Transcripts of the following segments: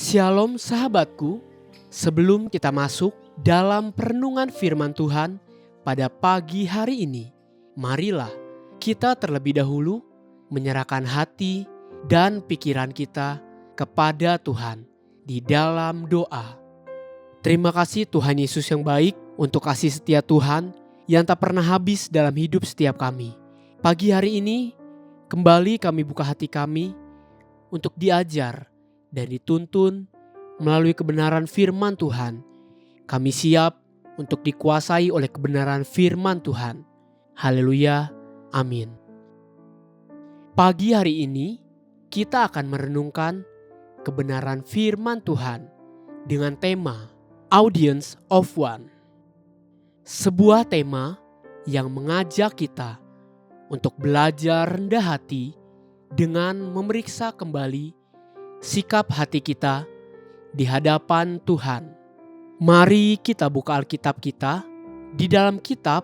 Shalom sahabatku, sebelum kita masuk dalam perenungan firman Tuhan pada pagi hari ini, marilah kita terlebih dahulu menyerahkan hati dan pikiran kita kepada Tuhan di dalam doa. Terima kasih Tuhan Yesus yang baik untuk kasih setia Tuhan yang tak pernah habis dalam hidup setiap kami. Pagi hari ini, kembali kami buka hati kami untuk diajar dan dituntun melalui kebenaran firman Tuhan. Kami siap untuk dikuasai oleh kebenaran firman Tuhan. Haleluya, amin. Pagi hari ini kita akan merenungkan kebenaran firman Tuhan dengan tema Audience of One. Sebuah tema yang mengajak kita untuk belajar rendah hati dengan memeriksa kembali sikap hati kita di hadapan Tuhan. Mari kita buka Alkitab kita di dalam kitab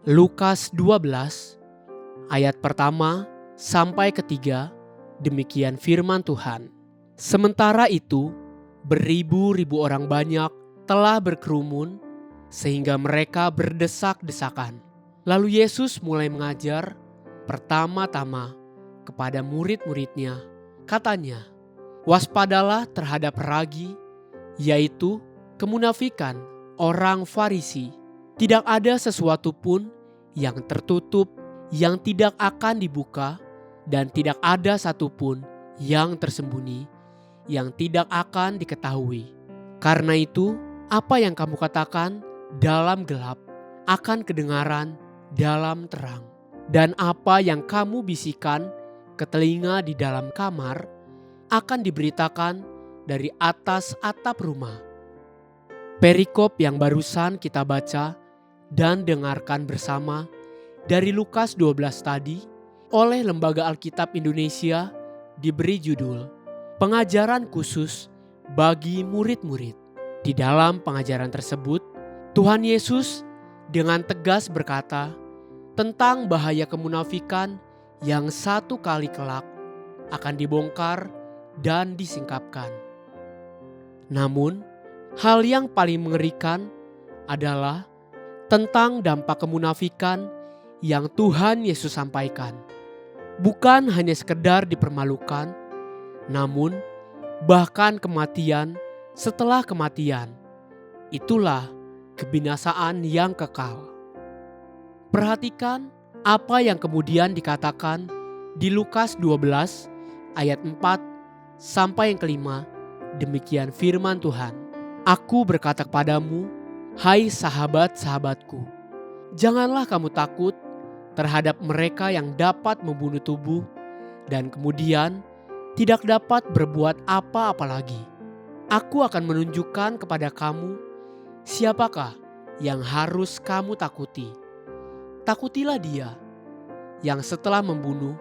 Lukas 12 ayat pertama sampai ketiga. Demikian firman Tuhan. Sementara itu, beribu-ribu orang banyak telah berkerumun sehingga mereka berdesak-desakan. Lalu Yesus mulai mengajar pertama-tama kepada murid-muridnya. Katanya, waspadalah terhadap ragi, yaitu kemunafikan orang Farisi. Tidak ada sesuatu pun yang tertutup yang tidak akan dibuka, dan tidak ada satupun yang tersembunyi yang tidak akan diketahui. Karena itu, apa yang kamu katakan dalam gelap akan kedengaran dalam terang, dan apa yang kamu bisikan ke telinga di dalam kamar akan diberitakan dari atas atap rumah. Perikop yang barusan kita baca dan dengarkan bersama dari Lukas 12 tadi oleh Lembaga Alkitab Indonesia diberi judul Pengajaran Khusus bagi Murid-murid. Di dalam pengajaran tersebut, Tuhan Yesus dengan tegas berkata tentang bahaya kemunafikan yang satu kali kelak akan dibongkar dan disingkapkan. Namun, hal yang paling mengerikan adalah tentang dampak kemunafikan yang Tuhan Yesus sampaikan. Bukan hanya sekedar dipermalukan, namun bahkan kematian setelah kematian. Itulah kebinasaan yang kekal. Perhatikan apa yang kemudian dikatakan di Lukas 12 ayat 4 sampai yang kelima. Demikian firman Tuhan. Aku berkata kepadamu, hai sahabat-sahabatku, janganlah kamu takut terhadap mereka yang dapat membunuh tubuh dan kemudian tidak dapat berbuat apa-apa lagi. Aku akan menunjukkan kepada kamu siapakah yang harus kamu takuti. Takutilah dia yang setelah membunuh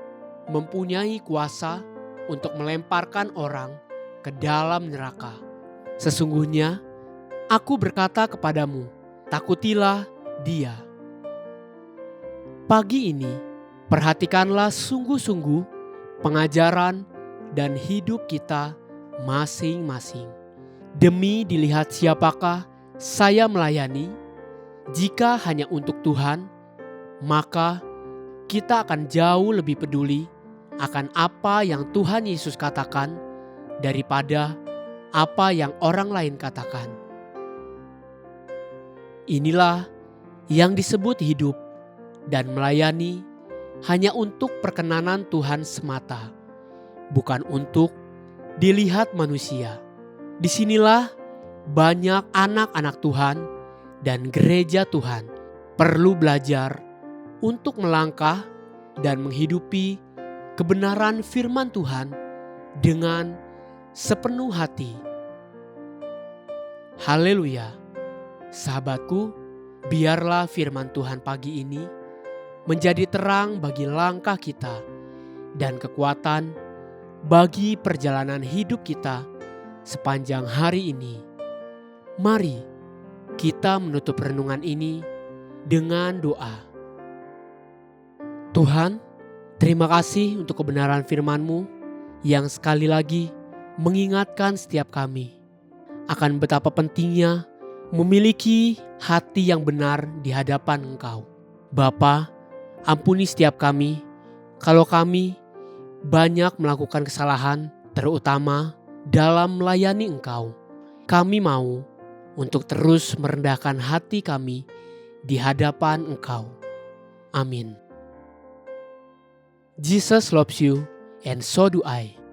mempunyai kuasa untuk melemparkan orang ke dalam neraka. Sesungguhnya aku berkata kepadamu, takutilah dia. Pagi ini perhatikanlah sungguh-sungguh pengajaran dan hidup kita masing-masing. Demi dilihat siapakah saya melayani. Jika hanya untuk Tuhan, maka kita akan jauh lebih peduli akan apa yang Tuhan Yesus katakan daripada apa yang orang lain katakan. Inilah yang disebut hidup dan melayani hanya untuk perkenanan Tuhan semata, bukan untuk dilihat manusia. Disinilah banyak anak-anak Tuhan dan gereja Tuhan perlu belajar untuk melangkah dan menghidupi kebenaran firman Tuhan dengan sepenuh hati. Haleluya. Sahabatku, biarlah firman Tuhan pagi ini menjadi terang bagi langkah kita dan kekuatan bagi perjalanan hidup kita sepanjang hari ini. Mari kita menutup renungan ini dengan doa. Tuhan, terima kasih untuk kebenaran firman-Mu yang sekali lagi mengingatkan setiap kami akan betapa pentingnya memiliki hati yang benar di hadapan Engkau. Bapa, ampuni setiap kami kalau kami banyak melakukan kesalahan, terutama dalam melayani Engkau. Kami mau untuk terus merendahkan hati kami di hadapan Engkau. Amin. Jesus loves you and so do I.